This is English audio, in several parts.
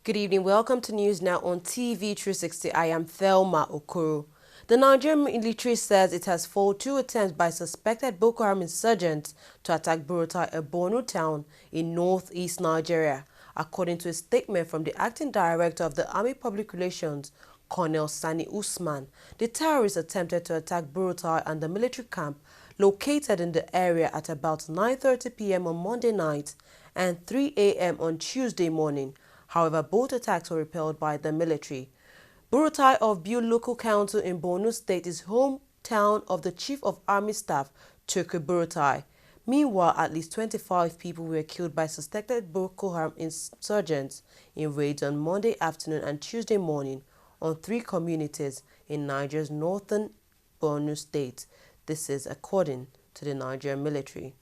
Good evening. Welcome to News Now on TV360. I am Thelma Okoro. The Nigerian military says it has foiled 2 attempts by suspected Boko Haram insurgents to attack Burutai, a Borno town in northeast Nigeria. According to a statement from the acting director of the Army Public Relations, Colonel Sani Usman, the terrorists attempted to attack Burutai and the military camp located in the area at about 9:30 p.m. on Monday night and 3 a.m. on Tuesday morning. However, both attacks were repelled by the military. Burutai of Biu Local Council in Borno State is hometown of the Chief of Army Staff, Turku Burutai. Meanwhile, at least 25 people were killed by suspected Boko Haram insurgents in raids on Monday afternoon and Tuesday morning on 3 communities in Nigeria's northern Borno State. This is according to the Nigerian military.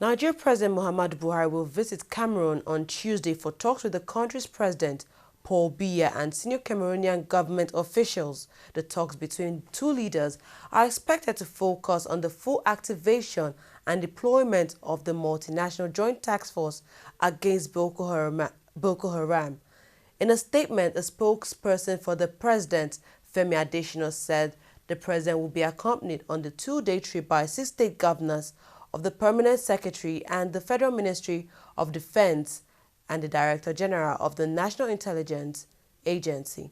Nigerian President Muhammadu Buhari will visit Cameroon on Tuesday for talks with the country's president, Paul Biya, and senior Cameroonian government officials. The talks between 2 leaders are expected to focus on the full activation and deployment of the multinational joint task force against Boko Haram. In a statement, a spokesperson for the president, Femi Adesina, said the president will be accompanied on the 2-day trip by 6 state governors, of the Permanent Secretary and the Federal Ministry of Defense and the Director General of the National Intelligence Agency.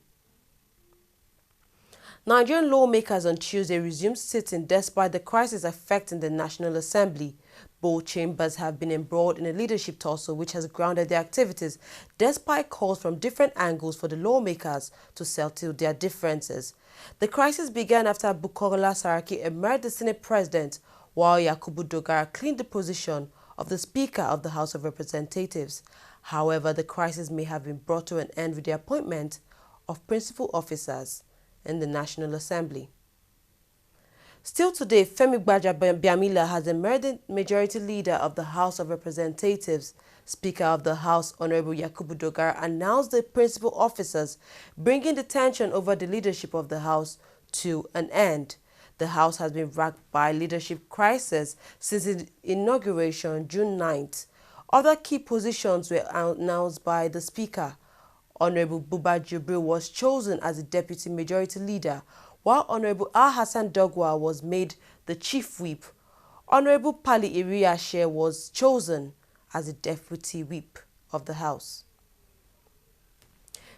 Nigerian lawmakers on Tuesday resumed sitting despite the crisis affecting the National Assembly. Both chambers have been embroiled in a leadership tussle which has grounded their activities despite calls from different angles for the lawmakers to settle their differences. The crisis began after Bukola Saraki emerged the Senate President, while Yakubu Dogara cleaned the position of the Speaker of the House of Representatives. However, the crisis may have been brought to an end with the appointment of principal officers in the National Assembly. Still today, Femi Gbajabiamila has emerged the majority leader of the House of Representatives. Speaker of the House, Honorable Yakubu Dogara, announced the principal officers, bringing the tension over the leadership of the House to an end. The House has been racked by leadership crisis since its inauguration June 9th. Other key positions were announced by the Speaker. Honorable Buba Jibril was chosen as the Deputy Majority Leader, while Honorable Hassan Dogwa was made the Chief Whip. Honorable Pali Iriashe was chosen as the Deputy Whip of the House.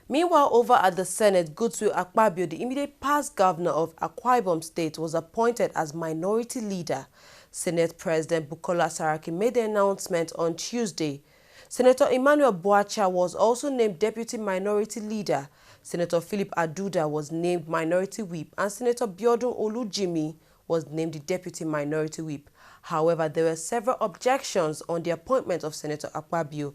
Meanwhile, over at the Senate, Godswill Akpabio, the immediate past governor of Akwa Ibom State, was appointed as minority leader. Senate President Bukola Saraki made the announcement on Tuesday. Senator Emmanuel Boacha was also named deputy minority leader. Senator Philip Aduda was named minority whip, and Senator Biodun Olujimi was named the deputy minority whip. However, there were several objections on the appointment of Senator Akpabio.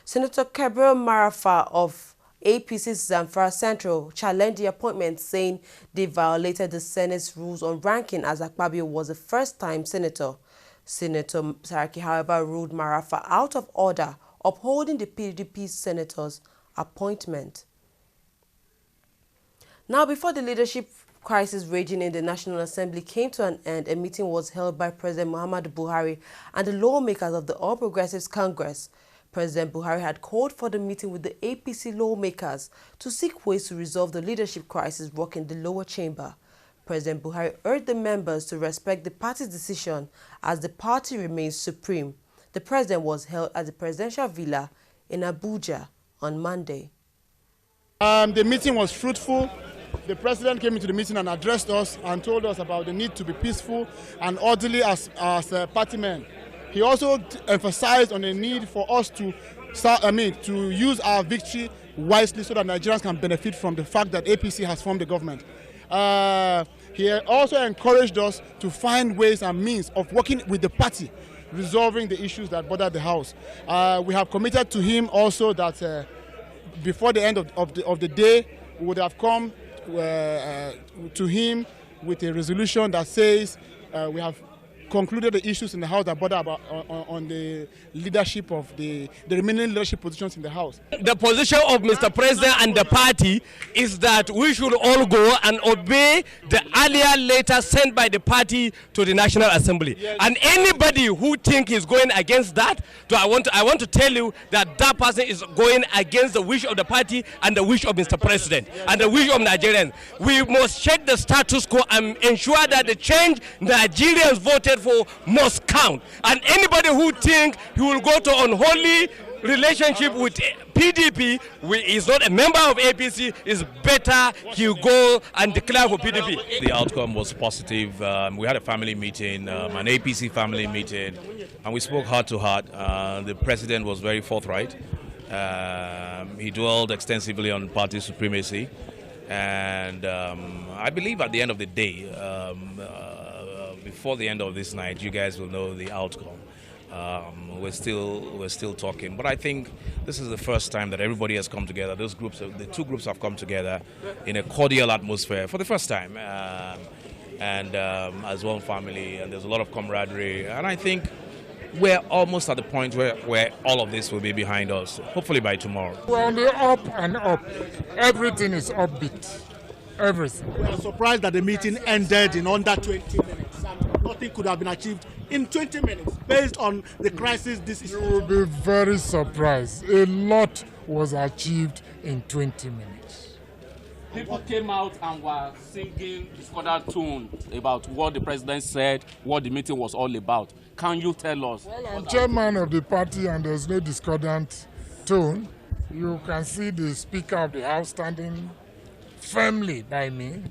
Senator Gabriel Marafa of APC's Zamfara Central challenged the appointment, saying they violated the Senate's rules on ranking as Akpabio was a first-time senator. Senator Saraki, however, ruled Marafa out of order, upholding the PDP senator's appointment. Now, before the leadership crisis raging in the National Assembly came to an end, a meeting was held by President Muhammadu Buhari and the lawmakers of the All Progressives Congress. President Buhari had called for the meeting with the APC lawmakers to seek ways to resolve the leadership crisis rocking the lower chamber. President Buhari urged the members to respect the party's decision as the party remains supreme. The president was held at the presidential villa in Abuja on Monday. The meeting was fruitful. The president came into the meeting and addressed us and told us about the need to be peaceful and orderly as party men. He also emphasized on the need for us to use our victory wisely so that Nigerians can benefit from the fact that APC has formed the government. He also encouraged us to find ways and means of working with the party, resolving the issues that bother the House. We have committed to him also that before the end of the day, we would have come to him with a resolution that says we have concluded the issues in the House that border on the leadership of the remaining leadership positions in the House. The position of Mr. President and the party is that we should all go and obey the earlier letter sent by the party to the National Assembly. Yes. And anybody who thinks is going against that, so I want to tell you that that person is going against the wish of the party and the wish of Mr. President and the wish of Nigerians. We must check the status quo and ensure that the change Nigerians voted for must count. And anybody who thinks he will go to unholy relationship with PDP, is not a member of APC, is better he go and declare for PDP. The outcome was positive. We had a family meeting, an APC family meeting, and we spoke heart to heart. The president was very forthright. He dwelled extensively on party supremacy, and I believe at the end of the day, before the end of this night, you guys will know the outcome. We're still talking, but I think this is the first time that everybody has come together. Those groups, the two groups, have come together in a cordial atmosphere for the first time, and as one family. And there's a lot of camaraderie, and I think we're almost at the point where all of this will be behind us. Hopefully by tomorrow. We're on the up and up. Everything is upbeat. Everything. We are surprised that the meeting ended in under 20 minutes. Nothing could have been achieved in 20 minutes based on the crisis this is. You will be very surprised. A lot was achieved in 20 minutes. People came out and were singing discordant tunes about what the president said, what the meeting was all about. Can you tell us? Well, I'm chairman of the party and there's no discordant tone. You can see the Speaker of the House standing firmly by me.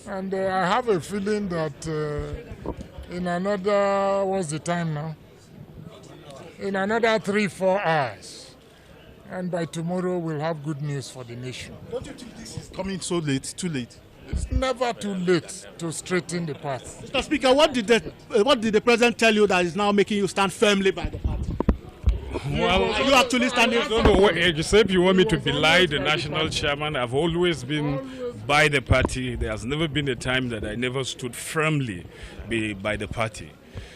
And I have a feeling that in another, what's the time now? In another 3-4 hours. And by tomorrow we'll have good news for the nation. Don't you think this is coming so late, too late? It's never too late to straighten the path. Mr. Speaker, what did the president tell you that is now making you stand firmly by the party? Well, are you actually standing? I don't know, except you want me to belie the national chairman. I've always been by the party. There has never been a time that I never stood firmly by the party.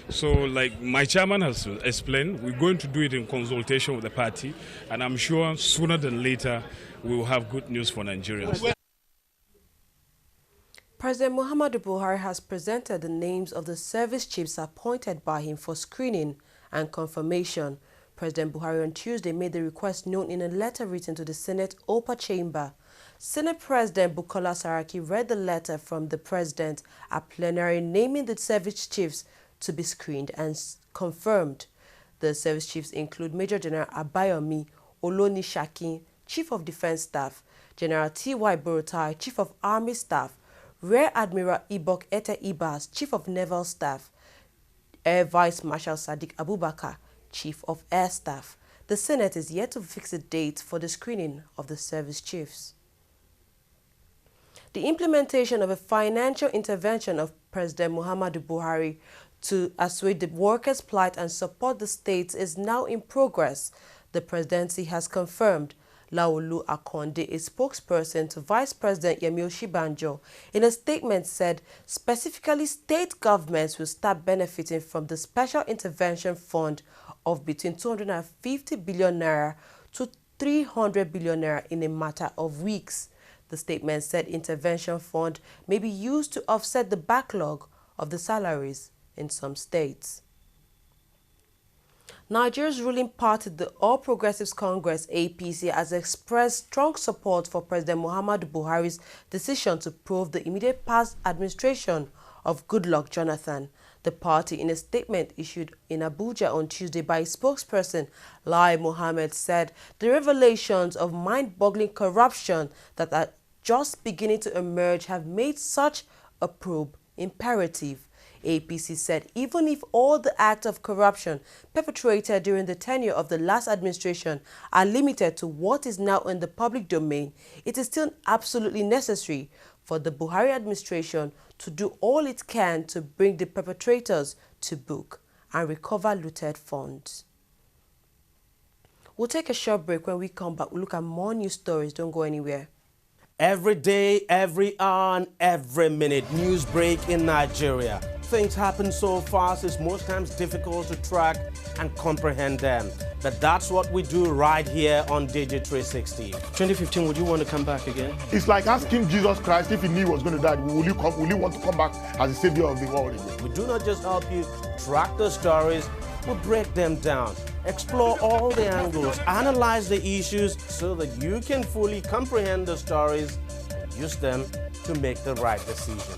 So, like my chairman has explained, we're going to do it in consultation with the party, and I'm sure sooner than later we will have good news for Nigerians. President Muhammadu Buhari has presented the names of the service chiefs appointed by him for screening and confirmation. President Buhari on Tuesday made the request known in a letter written to the Senate upper chamber. Senate President Bukola Saraki read the letter from the president at plenary naming the service chiefs to be screened and confirmed. The service chiefs include Major General Abayomi Oloni Shakin, Chief of Defense Staff, General T.Y. Borotai, Chief of Army Staff, Rear Admiral Ibok Ete Ibas, Chief of Naval Staff, Air Vice Marshal Sadiq Abubakar, Chief of Air Staff. The Senate is yet to fix a date for the screening of the service chiefs. The implementation of a financial intervention of President Muhammadu Buhari to assuage the workers' plight and support the states is now in progress, the presidency has confirmed. Laolu Akonde, a spokesperson to Vice President Yemi Osinbajo, in a statement said specifically state governments will start benefiting from the Special Intervention Fund of between 250 billion naira to 300 billion naira in a matter of weeks. The statement said intervention fund may be used to offset the backlog of the salaries in some states. Nigeria's ruling party, the All Progressives Congress, APC, has expressed strong support for President Muhammadu Buhari's decision to probe the immediate past administration of Goodluck Jonathan. The party, in a statement issued in Abuja on Tuesday by its spokesperson, Lai Mohammed, said the revelations of mind-boggling corruption that are just beginning to emerge have made such a probe imperative. APC said even if all the acts of corruption perpetrated during the tenure of the last administration are limited to what is now in the public domain, it is still absolutely necessary for the Buhari administration to do all it can to bring the perpetrators to book and recover looted funds. We'll take a short break. When we come back, we'll look at more news stories. Don't go anywhere. Every day, every hour, and every minute, news break in Nigeria. Things happen so fast, it's most times difficult to track and comprehend them. But that's what we do right here on TV360. 2015, would you want to come back again? It's like asking Jesus Christ if he knew he was going to die, will you want to come back as the savior of the world again? We do not just help you track the stories, we break them down, explore all the angles, analyze the issues so that you can fully comprehend the stories and use them to make the right decisions.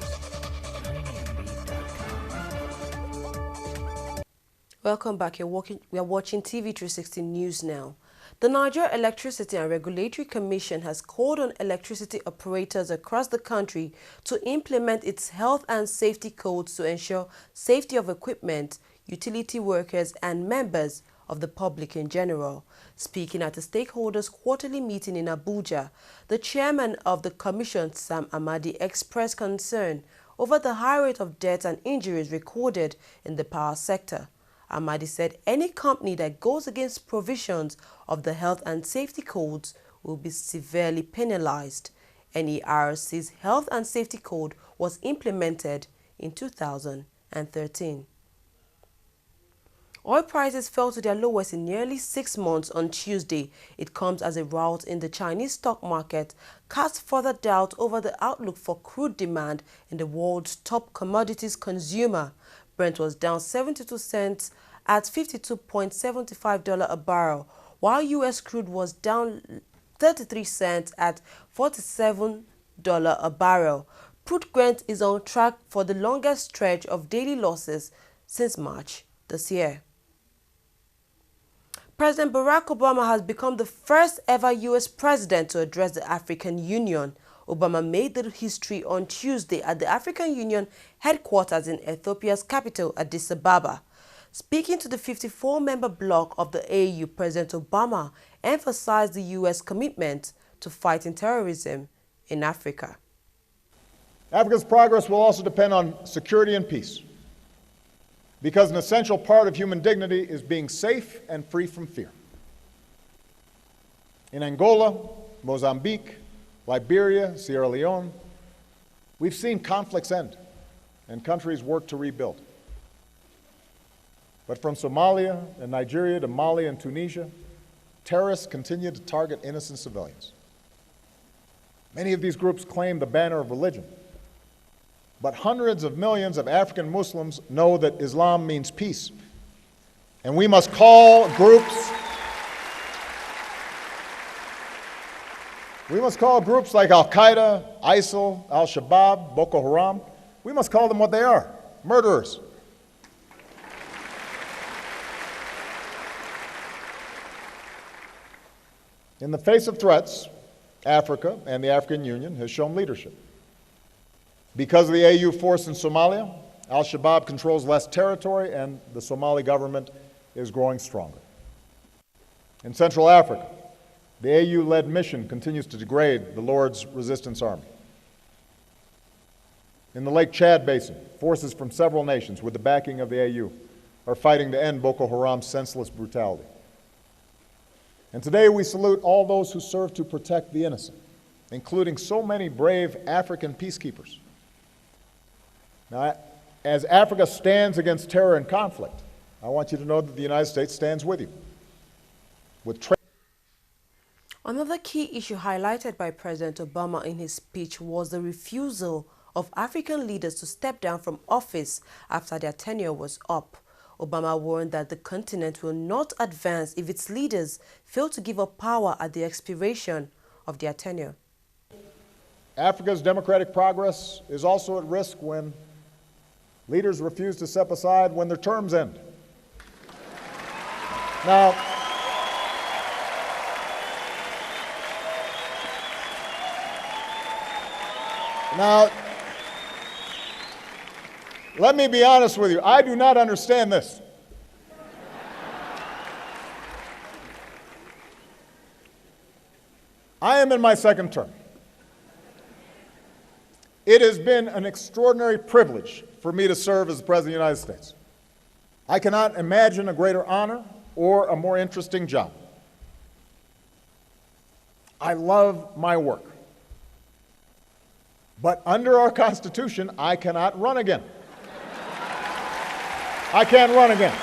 Welcome back. We are watching TV360 News now. The Nigeria Electricity and Regulatory Commission has called on electricity operators across the country to implement its health and safety codes to ensure safety of equipment, utility workers, and members of the public in general. Speaking at the stakeholders' quarterly meeting in Abuja, the chairman of the commission, Sam Amadi, expressed concern over the high rate of deaths and injuries recorded in the power sector. Amadi said any company that goes against provisions of the health and safety codes will be severely penalized. NERC's health and safety code was implemented in 2013. Oil prices fell to their lowest in nearly 6 months on Tuesday. It comes as a rout in the Chinese stock market casts further doubt over the outlook for crude demand in the world's top commodities consumer. Brent was down 72 cents at $52.75 a barrel, while U.S. crude was down 33 cents at $47 a barrel. Crude Brent is on track for the longest stretch of daily losses since March this year. President Barack Obama has become the first ever U.S. president to address the African Union. Obama made the history on Tuesday at the African Union headquarters in Ethiopia's capital, Addis Ababa. Speaking to the 54-member bloc of the AU, President Obama emphasized the U.S. commitment to fighting terrorism in Africa. Africa's progress will also depend on security and peace, because an essential part of human dignity is being safe and free from fear. In Angola, Mozambique, Liberia, Sierra Leone, we've seen conflicts end and countries work to rebuild. But from Somalia and Nigeria to Mali and Tunisia, terrorists continue to target innocent civilians. Many of these groups claim the banner of religion, but hundreds of millions of African Muslims know that Islam means peace. And we must call groups like Al-Qaeda, ISIL, Al-Shabaab, Boko Haram, we must call them what they are, murderers. In the face of threats, Africa and the African Union has shown leadership. Because of the AU force in Somalia, Al-Shabaab controls less territory and the Somali government is growing stronger. In Central Africa, the AU-led mission continues to degrade the Lord's Resistance Army. In the Lake Chad Basin, forces from several nations with the backing of the AU are fighting to end Boko Haram's senseless brutality. And today we salute all those who serve to protect the innocent, including so many brave African peacekeepers. Now, as Africa stands against terror and conflict, I want you to know that the United States stands with you. Another key issue highlighted by President Obama in his speech was the refusal of African leaders to step down from office after their tenure was up. Obama warned that the continent will not advance if its leaders fail to give up power at the expiration of their tenure. Africa's democratic progress is also at risk when leaders refuse to step aside when their terms end. Now, let me be honest with you. I do not understand this. I am in my second term. It has been an extraordinary privilege for me to serve as the President of the United States. I cannot imagine a greater honor or a more interesting job. I love my work. But under our Constitution, I cannot run again. I can't run again.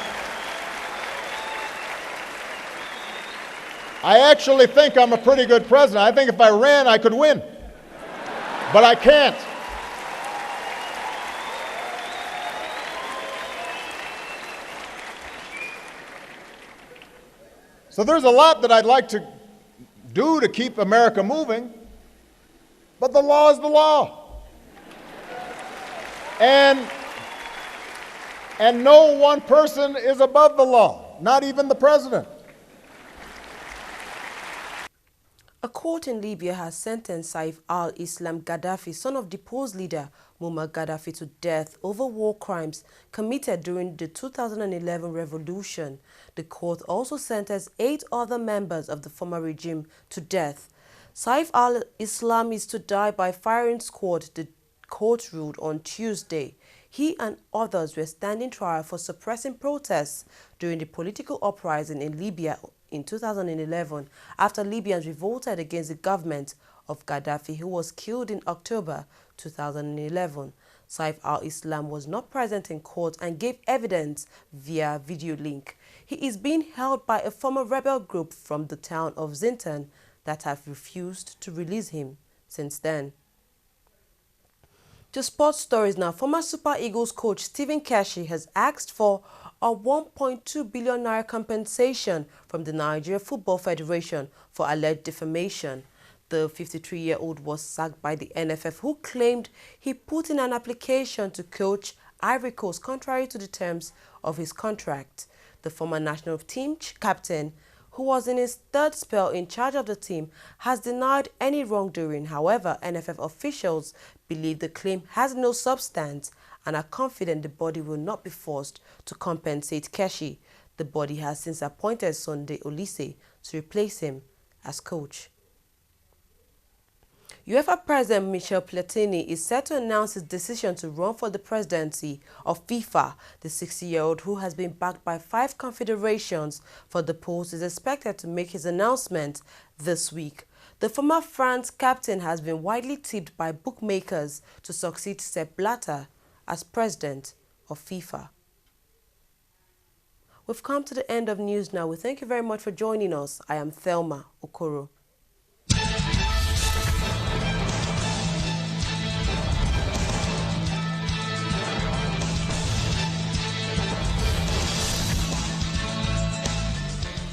I actually think I'm a pretty good president. I think if I ran, I could win. But I can't. So there's a lot that I'd like to do to keep America moving, but the law is the law. And no one person is above the law, not even the president. A court in Libya has sentenced Seif al-Islam Gaddafi, son of deposed leader Muammar Gaddafi, to death over war crimes committed during the 2011 revolution. The court also sentenced 8 other members of the former regime to death. Seif al-Islam is to die by firing squad, the court ruled on Tuesday. He and others were standing trial for suppressing protests during the political uprising in Libya in 2011 after Libyans revolted against the government of Gaddafi, who was killed in October 2011. Seif al-Islam was not present in court and gave evidence via video link. He is being held by a former rebel group from the town of Zintan that have refused to release him since then. To sports stories now, former Super Eagles coach Stephen Keshi has asked for a 1.2 billion naira compensation from the Nigeria Football Federation for alleged defamation. The 53-year-old was sacked by the NFF, who claimed he put in an application to coach Ivory Coast contrary to the terms of his contract. The former national team captain, who was in his 3rd spell in charge of the team, has denied any wrongdoing. However, NFF officials believe the claim has no substance and are confident the body will not be forced to compensate Keshi. The body has since appointed Sunday Olise to replace him as coach. UEFA President Michel Platini is set to announce his decision to run for the presidency of FIFA. The 60-year-old, who has been backed by 5 confederations for the post, is expected to make his announcement this week. The former France captain has been widely tipped by bookmakers to succeed Sepp Blatter as president of FIFA. We've come to the end of news now. We thank you very much for joining us. I am Thelma Okoro.